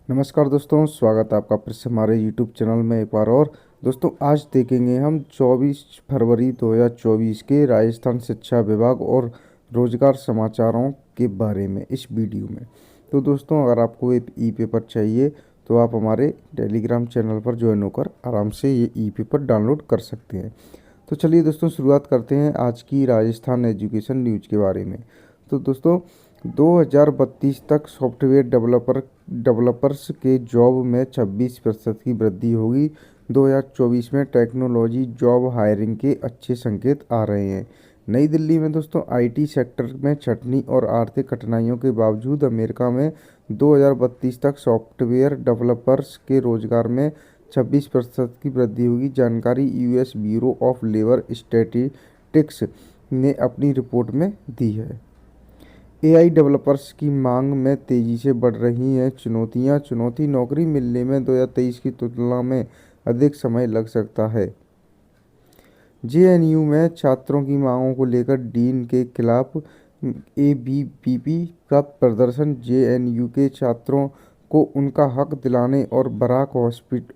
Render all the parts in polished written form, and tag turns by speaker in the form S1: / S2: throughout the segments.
S1: नमस्कार दोस्तों, स्वागत है आपका फिर से हमारे YouTube चैनल में एक बार और। दोस्तों आज देखेंगे हम 24 फरवरी 2024 के राजस्थान शिक्षा विभाग और रोजगार समाचारों के बारे में इस वीडियो में। तो दोस्तों अगर आपको एक ई पेपर चाहिए तो आप हमारे टेलीग्राम चैनल पर ज्वाइन होकर आराम से ये ई पेपर डाउनलोड कर सकते हैं। तो चलिए दोस्तों शुरुआत करते हैं आज की राजस्थान एजुकेशन न्यूज के बारे में। तो दोस्तों 2032 तक सॉफ्टवेयर डेवलपर्स के जॉब में 26% की वृद्धि होगी। 2024 में टेक्नोलॉजी जॉब हायरिंग के अच्छे संकेत आ रहे हैं। नई दिल्ली में दोस्तों आईटी सेक्टर में छंटनी और आर्थिक कठिनाइयों के बावजूद अमेरिका में 2032 तक सॉफ्टवेयर डेवलपर्स के रोजगार में 26% की वृद्धि होगी। जानकारी US bureau of labour statistics ने अपनी रिपोर्ट में दी है। एआई डेवलपर्स की मांग में तेजी से बढ़ रही हैं चुनौती नौकरी मिलने में 2023 की तुलना में अधिक समय लग सकता है। जेएनयू में छात्रों की मांगों को लेकर डीन के खिलाफ एबीवीपी का प्रदर्शन। जेएनयू के छात्रों को उनका हक दिलाने और बराक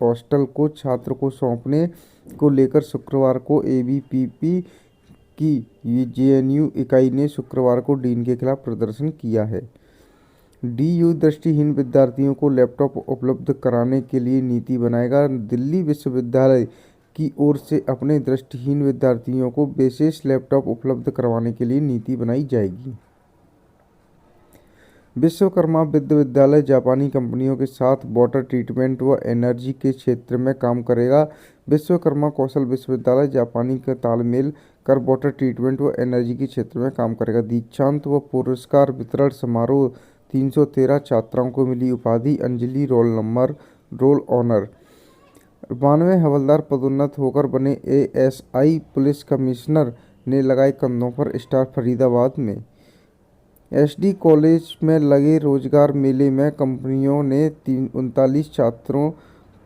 S1: हॉस्टल को छात्र को सौंपने को लेकर शुक्रवार को एबीवीपी की जेएनयू इकाई ने शुक्रवार को डीन के खिलाफ प्रदर्शन किया है। डीयू दृष्टिहीन विद्यार्थियों को लैपटॉप उपलब्ध कराने के लिए नीति बनाएगा। दिल्ली विश्वविद्यालय की ओर से अपने दृष्टिहीन विद्यार्थियों को विशेष लैपटॉप उपलब्ध करवाने के लिए नीति बनाई जाएगी। विश्वकर्मा विश्वविद्यालय जापानी कंपनियों के साथ वाटर ट्रीटमेंट व एनर्जी के क्षेत्र में काम करेगा। विश्वकर्मा कौशल विश्वविद्यालय जापानी का तालमेल कर वाटर ट्रीटमेंट व एनर्जी के क्षेत्र में काम करेगा। दीक्षांत व पुरस्कार वितरण समारोह 313 छात्राओं को मिली उपाधि। Anjali role honour. 92 हवलदार पदोन्नत होकर बने एएसआई पुलिस कमिश्नर ने लगाए कंधों पर स्टार। फरीदाबाद में एसडी कॉलेज में लगे रोजगार मेले में कंपनियों ने 39 छात्रों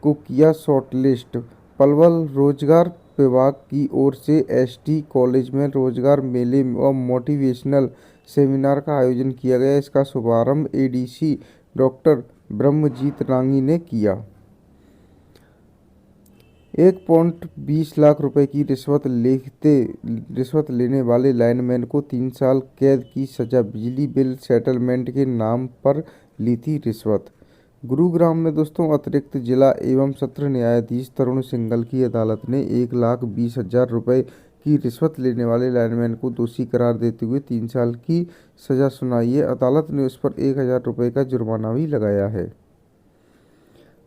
S1: को किया शॉर्टलिस्ट। पलवल रोजगार विभाग की ओर से एसडी कॉलेज में रोजगार मेले व मोटिवेशनल सेमिनार का आयोजन किया गया। इसका शुभारंभ एडीसी डॉक्टर ब्रह्मजीत रांगी ने किया। 1.20 लाख रुपए की रिश्वत लेने वाले लाइनमैन को 3 साल कैद की सजा। बिजली बिल सेटलमेंट के नाम पर ली थी रिश्वत। गुरुग्राम में दोस्तों अतिरिक्त जिला एवं सत्र न्यायाधीश तरुण सिंघल की अदालत ने 1,20,000 रुपये की रिश्वत लेने वाले लाइनमैन को दोषी करार देते हुए 3 साल की सजा सुनाई है। अदालत ने उस पर 1,000 रुपये का जुर्माना भी लगाया है।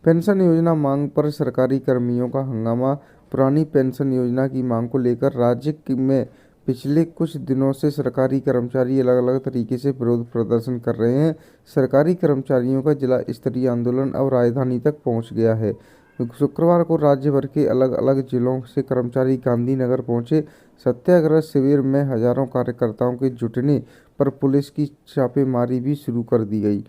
S1: पेंशन योजना मांग पर सरकारी कर्मियों का हंगामा। पुरानी पेंशन योजना की मांग को लेकर राज्य में पिछले कुछ दिनों से सरकारी कर्मचारी अलग अलग तरीके से विरोध प्रदर्शन कर रहे हैं। सरकारी कर्मचारियों का जिला स्तरीय आंदोलन अब राजधानी तक पहुंच गया है। शुक्रवार को राज्य भर के अलग अलग जिलों से कर्मचारी गांधीनगर पहुंचे। सत्याग्रह शिविर में हजारों कार्यकर्ताओं के जुटने पर पुलिस की छापेमारी भी शुरू कर दी गई।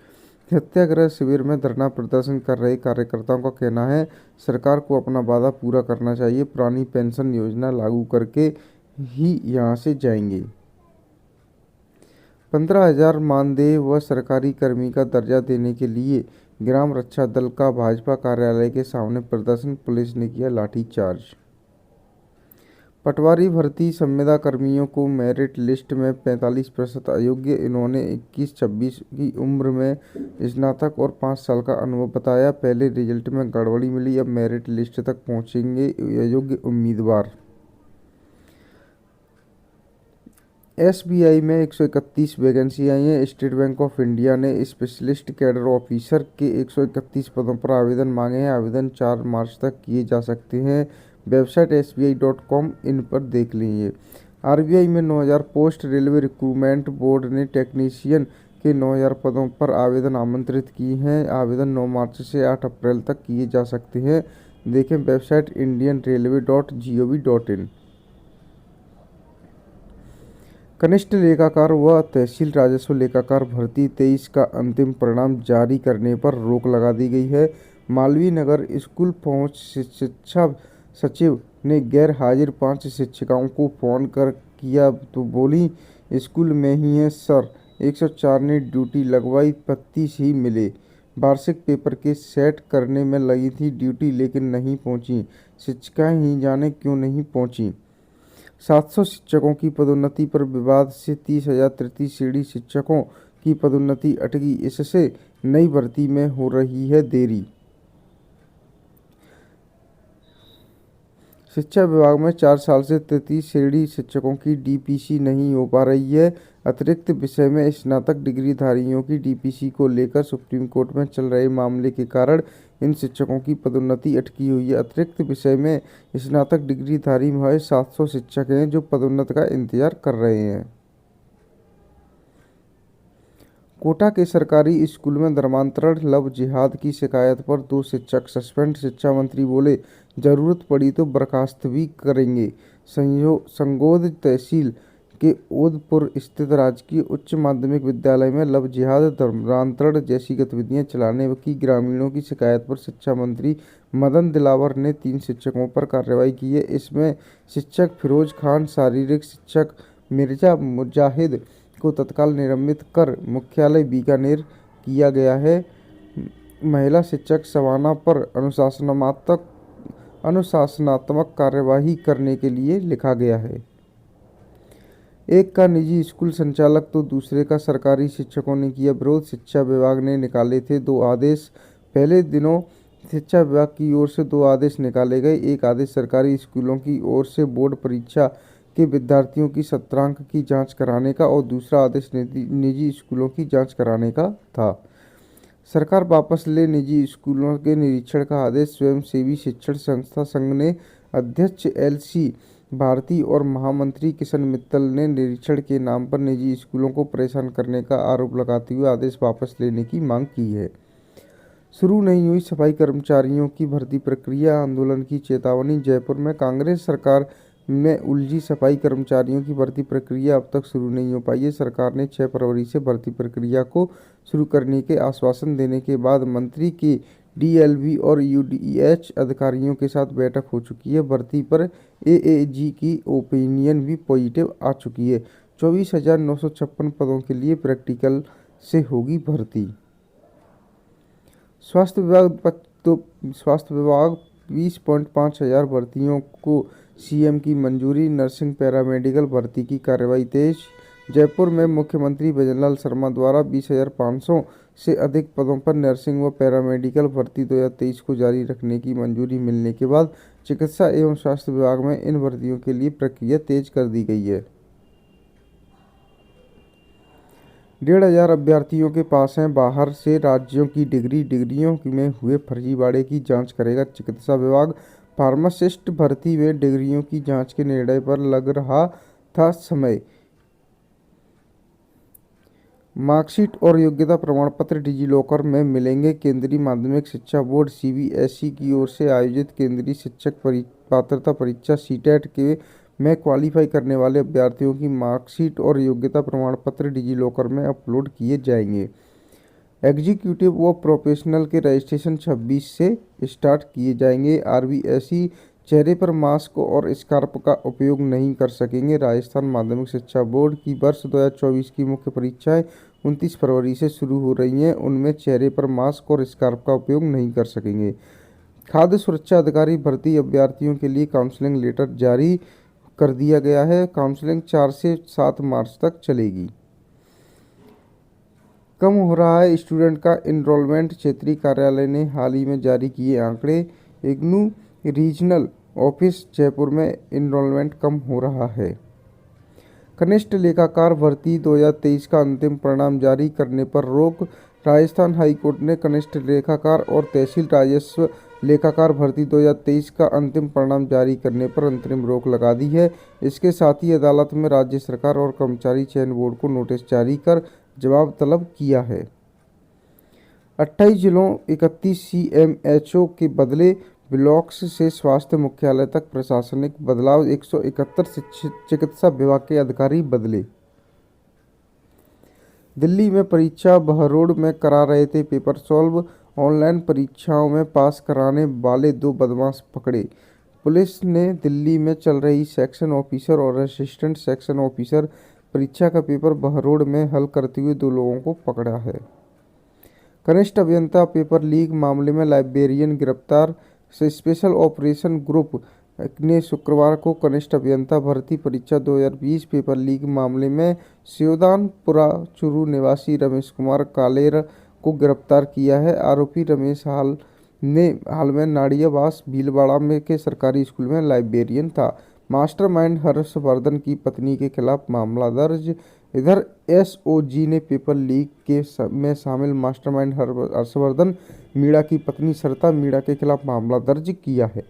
S1: सत्याग्रह शिविर में धरना प्रदर्शन कर रहे कार्यकर्ताओं का कहना है सरकार को अपना वादा पूरा करना चाहिए। पुरानी पेंशन योजना लागू करके ही यहां से जाएंगे। 15,000 मानदेय व सरकारी कर्मी का दर्जा देने के लिए ग्राम रक्षा दल का भाजपा कार्यालय के सामने प्रदर्शन। पुलिस ने किया लाठीचार्ज। पटवारी भर्ती संविदा कर्मियों को मेरिट लिस्ट में 45% अयोग्य। इन्होंने 21-26 की उम्र में स्नातक और 5 साल का अनुभव बताया। पहले रिजल्ट में गड़बड़ी मिली, अब मेरिट लिस्ट तक पहुंचेंगे अयोग्य उम्मीदवार। एसबीआई में 131 वैकेंसी आई हैं। स्टेट बैंक ऑफ इंडिया ने स्पेशलिस्ट कैडर ऑफिसर के 131 पदों पर आवेदन मांगे हैं। आवेदन 4 मार्च तक किए जा सकते हैं। वेबसाइट sbi.com इन पर देख लीजिए। आरबीआई में 9,000 पोस्ट। रेलवे रिक्रूटमेंट बोर्ड ने टेक्नीशियन के 9,000 पदों पर आवेदन आमंत्रित किए हैं। आवेदन 9 मार्च से 8 अप्रैल तक किए जा सकते हैं। देखें वेबसाइट indianrailway.gov.in। कनिष्ठ लेखाकार व तहसील राजस्व लेखाकार भर्ती 23 का अंतिम परिणाम जारी करने पर रोक लगा दी गई है। मालवीय नगर स्कूल पहुंच शिक्षा सचिव ने गैर हाजिर 5 शिक्षिकाओं को फोन कर किया तो बोली स्कूल में ही हैं सर। 104 ने ड्यूटी लगवाई, 32 ही मिले। वार्षिक पेपर के सेट करने में लगी थी ड्यूटी, लेकिन नहीं पहुंची। शिक्षिकाएं ही जाने क्यों नहीं पहुंची। 700 शिक्षकों की पदोन्नति पर विवाद से 30,000 तृतीय श्रेणी शिक्षकों की पदोन्नति अटकी। इससे नई भर्ती में हो रही है देरी। शिक्षा विभाग में 4 साल से तृतीय श्रेणी शिक्षकों की डीपीसी नहीं हो पा रही है। अतिरिक्त विषय में स्नातक डिग्रीधारियों की डीपीसी को लेकर सुप्रीम कोर्ट में चल रहे मामले के कारण इन शिक्षकों की पदोन्नति अटकी हुई है। अतिरिक्त विषय में स्नातक डिग्रीधारी महज 700 शिक्षक हैं जो पदोन्नति का इंतजार कर रहे हैं। कोटा के सरकारी स्कूल में धर्मांतरण लव जिहाद की शिकायत पर 2 शिक्षक सस्पेंड। शिक्षा मंत्री बोले, जरूरत पड़ी तो बर्खास्त भी करेंगे। संगोद तहसील के ओदपुर स्थित राजकीय उच्च माध्यमिक विद्यालय में लव जिहाद, धर्मांतरण जैसी गतिविधियां चलाने की ग्रामीणों की शिकायत पर शिक्षा मंत्री मदन दिलावर ने 3 शिक्षकों पर कार्रवाई की है। इसमें शिक्षक फिरोज खान, शारीरिक शिक्षक मिर्जा मुजाहिद को तत्काल निलंबित कर मुख्यालय बीकानेर किया गया है। महिला शिक्षक शबाना पर अनुशासनात्मक कार्यवाही करने के लिए लिखा गया है। एक का निजी स्कूल संचालक तो दूसरे का सरकारी शिक्षकों ने किया विरोध। शिक्षा विभाग ने निकाले थे 2 आदेश। पहले दिनों शिक्षा विभाग की ओर से 2 आदेश निकाले गए। एक आदेश सरकारी स्कूलों की ओर से बोर्ड परीक्षा के विद्यार्थियों की सत्रांक की जांच कराने का और दूसरा आदेश निजी स्कूलों की जांच कराने का था। सरकार वापस ले निजी स्कूलों के निरीक्षण का आदेश। स्वयंसेवी शिक्षण संस्था संघ ने अध्यक्ष LC भारती और महामंत्री किशन मित्तल ने निरीक्षण के नाम पर निजी स्कूलों को परेशान करने का आरोप लगाते हुए आदेश वापस लेने की मांग की है। शुरू नहीं हुई सफाई कर्मचारियों की भर्ती प्रक्रिया, आंदोलन की चेतावनी। जयपुर में कांग्रेस सरकार में उलझी सफाई कर्मचारियों की भर्ती प्रक्रिया अब तक शुरू नहीं हो पाई है। सरकार ने 6 फरवरी से भर्ती प्रक्रिया को शुरू करने के आश्वासन देने के बाद मंत्री की DLV और UDH अधिकारियों के साथ बैठक हो चुकी है। भर्ती पर AAG की ओपिनियन भी पॉजिटिव आ चुकी है। 24,956 पदों के लिए प्रैक्टिकल से होगी भर्ती। स्वास्थ्य विभाग 20.5 हजार भर्तियों को CM की मंजूरी। नर्सिंग पैरामेडिकल भर्ती की कार्रवाई तेज। जयपुर में मुख्यमंत्री भजनलाल शर्मा द्वारा 20,500 से अधिक पदों पर नर्सिंग व पैरामेडिकल भर्ती 2023 को जारी रखने की मंजूरी मिलने के बाद चिकित्सा एवं स्वास्थ्य विभाग में इन भर्तियों के लिए प्रक्रिया तेज कर दी गई है। 1,500 अभ्यर्थियों के पास हैं बाहर से राज्यों की डिग्रियों में हुए फर्जीवाड़े की जांच करेगा चिकित्सा विभाग। फार्मासिस्ट भर्ती में डिग्रियों की जांच के निर्णय पर लग रहा था समय। मार्कशीट और योग्यता प्रमाण पत्र डिजिलॉकर में मिलेंगे। केंद्रीय माध्यमिक शिक्षा बोर्ड CBSE की ओर से आयोजित केंद्रीय शिक्षक पात्रता परीक्षा CTET के में क्वालिफाई करने वाले अभ्यर्थियों की मार्कशीट और योग्यता प्रमाण पत्र डिजिलॉकर में अपलोड किए जाएंगे। एग्जीक्यूटिव व प्रोफेशनल के रजिस्ट्रेशन 26 से स्टार्ट किए जाएंगे। RBSE चेहरे पर मास्क और स्कार्फ का उपयोग नहीं कर सकेंगे। राजस्थान माध्यमिक शिक्षा बोर्ड की वर्ष 2024 की मुख्य परीक्षाएं 29 फरवरी से शुरू हो रही हैं। उनमें चेहरे पर मास्क और स्कार्फ का उपयोग नहीं कर सकेंगे। खाद्य सुरक्षा अधिकारी भर्ती अभ्यर्थियों के लिए काउंसलिंग लेटर जारी कर दिया गया है। काउंसलिंग 4 से 7 मार्च तक चलेगी। कम हो रहा है स्टूडेंट का इनरोलमेंट। क्षेत्रीय कार्यालय ने हाल ही में जारी किए आंकड़े। इग्नू रीजनल ऑफिस जयपुर में इनरोलमेंट कम हो रहा है। कनिष्ठ लेखाकार भर्ती 2023 का अंतिम परिणाम जारी करने पर रोक। राजस्थान हाईकोर्ट ने कनिष्ठ लेखाकार और तहसील राजस्व लेखाकार भर्ती 2023 का अंतिम परिणाम जारी करने पर अंतरिम रोक लगा दी है। इसके साथ ही अदालत में राज्य सरकार और कर्मचारी चयन बोर्ड को नोटिस जारी कर जवाब तलब किया है। 28 जिलों 31 CMHO के बदले ब्लॉक्स से स्वास्थ्य मुख्यालय तक प्रशासनिक बदलाव। 171 चिकित्सा विभाग के अधिकारी बदले। दिल्ली में परीक्षा बहरोड में करा रहे थे पेपर सॉल्व। ऑनलाइन परीक्षाओं में पास कराने वाले 2 बदमाश पकड़े। पुलिस ने दिल्ली में चल रही सेक्शन ऑफिसर और असिस्टेंट सेक्शन ऑफिसर परीक्षा का पेपर बहरोड में हल करते हुए 2 लोगों को पकड़ा है। कनिष्ठ अभियंता पेपर लीक मामले में लाइब्रेरियन गिरफ्तार। स्पेशल ऑपरेशन ग्रुप ने शुक्रवार को कनिष्ठ अभियंता भर्ती परीक्षा 2020 पेपर लीक मामले में स्योदानपुरा चूरू निवासी रमेश कुमार कालेर को गिरफ्तार किया है। आरोपी रमेश हाल में नाड़ियावास भीलवाड़ा में के सरकारी स्कूल में लाइब्रेरियन था। मास्टरमाइंड हर्षवर्धन की पत्नी के खिलाफ मामला दर्ज। इधर एसओजी ने पेपर लीक में शामिल मास्टरमाइंड हर्षवर्धन मीणा की पत्नी सरिता मीणा के खिलाफ मामला दर्ज किया है।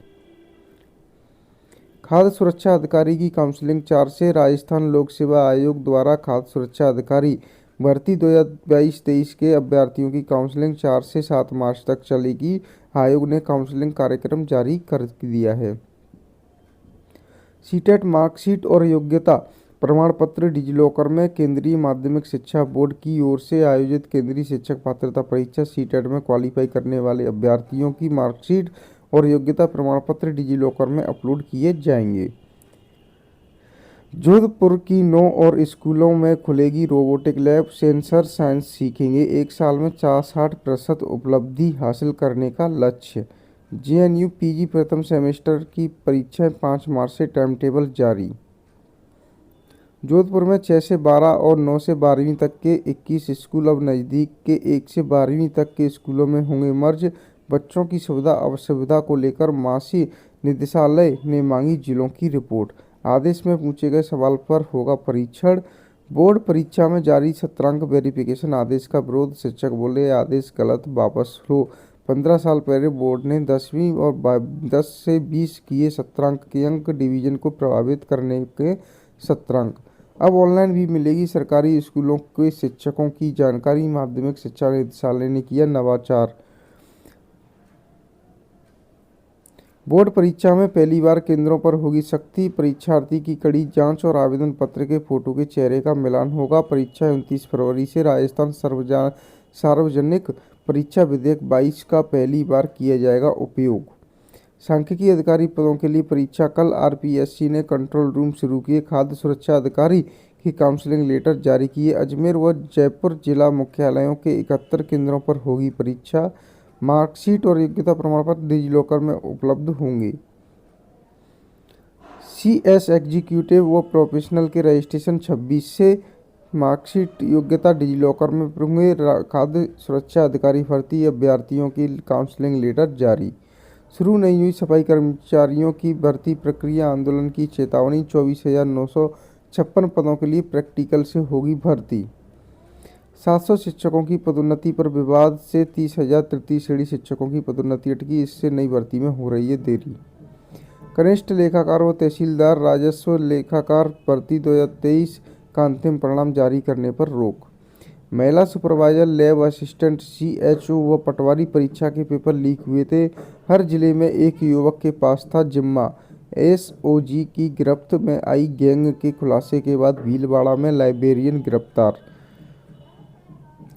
S1: खाद्य सुरक्षा अधिकारी की काउंसलिंग 4 से। राजस्थान लोक सेवा आयोग द्वारा खाद्य सुरक्षा अधिकारी भर्ती 2022-23 के अभ्यर्थियों की काउंसलिंग 4 से 7 मार्च तक चलेगी। आयोग ने काउंसलिंग कार्यक्रम जारी कर दिया है। सीटेट मार्कशीट और योग्यता प्रमाण पत्र डिजिलॉकर में। केंद्रीय माध्यमिक शिक्षा बोर्ड की ओर से आयोजित केंद्रीय शिक्षक पात्रता परीक्षा सीटेट में क्वालिफाई करने वाले अभ्यर्थियों की मार्कशीट और योग्यता प्रमाण पत्र डिजिलॉकर में अपलोड किए जाएंगे। जोधपुर की 9 और स्कूलों में खुलेगी रोबोटिक लैब। सेंसर साइंस सीखेंगे। 1 साल में 60% उपलब्धि हासिल करने का लक्ष्य। जेएनयू पीजी प्रथम सेमेस्टर की परीक्षाएं 5 मार्च से टाइम टेबल जारी। जोधपुर में 6 से 12 और 9 से 12वीं तक के 21 स्कूल अब नज़दीक के 1 से 12वीं तक के स्कूलों में होंगे मर्ज। बच्चों की सुविधा असुविधा को लेकर मासी निदेशालय ने मांगी जिलों की रिपोर्ट। आदेश में पूछे गए सवाल पर होगा परीक्षण। बोर्ड परीक्षा में जारी सत्रांक वेरिफिकेशन आदेश का विरोध। शिक्षक बोले आदेश गलत, वापस लो। 15 साल पहले बोर्ड ने 10वीं और 10 से 20 किए सत्रांक के अंक डिवीजन को प्रभावित करने के सत्रांक। अब ऑनलाइन भी मिलेगी सरकारी स्कूलों के शिक्षकों की जानकारी। माध्यमिक शिक्षा निदेशालय ने किया नवाचार। बोर्ड परीक्षा में पहली बार केंद्रों पर होगी सख्ती। परीक्षार्थी की कड़ी जांच और आवेदन पत्र के फोटो के चेहरे का मिलान होगा। परीक्षा 29 फरवरी से। राजस्थान सार्वजनिक परीक्षा विधेयक 22 का पहली बार किया जाएगा उपयोग। सांख्यिकी अधिकारी पदों के लिए परीक्षा कल। आरपीएससी ने कंट्रोल रूम शुरू किए। खाद्य सुरक्षा अधिकारी की काउंसलिंग लेटर जारी किए। अजमेर व जयपुर जिला मुख्यालयों के 71 केंद्रों पर होगी परीक्षा। मार्कशीट और योग्यता प्रमाण पत्र डिजिलॉकर में उपलब्ध होंगे। सीएस एग्जीक्यूटिव व प्रोफेशनल के रजिस्ट्रेशन 26 से। मार्कशीट योग्यता डिजिलॉकर में होंगे। खाद्य सुरक्षा अधिकारी भर्ती अभ्यर्थियों की काउंसलिंग लेटर जारी। शुरू नहीं हुई सफाई कर्मचारियों की भर्ती प्रक्रिया। आंदोलन की चेतावनी। 24,956 पदों के लिए प्रैक्टिकल से होगी भर्ती। 700 शिक्षकों की पदोन्नति पर विवाद से 30,000 तृतीय श्रेणी शिक्षकों की पदोन्नति अटकी। इससे नई भर्ती में हो रही है देरी। कनिष्ठ लेखाकार व तहसीलदार राजस्व लेखाकार भर्ती 2023 का अंतिम परिणाम जारी करने पर रोक। महिला सुपरवाइजर, लैब असिस्टेंट, सीएचओ व पटवारी परीक्षा के पेपर लीक हुए थे। हर जिले में एक युवक के पास था जिम्मा। एसओजी की गिरफ्त में आई गैंग के खुलासे के बाद भीलवाड़ा में लाइब्रेरियन गिरफ्तार।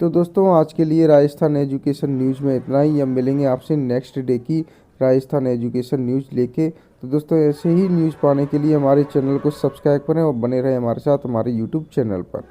S1: तो दोस्तों आज के लिए राजस्थान एजुकेशन न्यूज़ में इतना ही। अब मिलेंगे आपसे नेक्स्ट डे की राजस्थान एजुकेशन न्यूज़ लेके। तो दोस्तों ऐसे ही न्यूज़ पाने के लिए हमारे चैनल को सब्सक्राइब करें और बने रहें हमारे साथ हमारे यूट्यूब चैनल पर।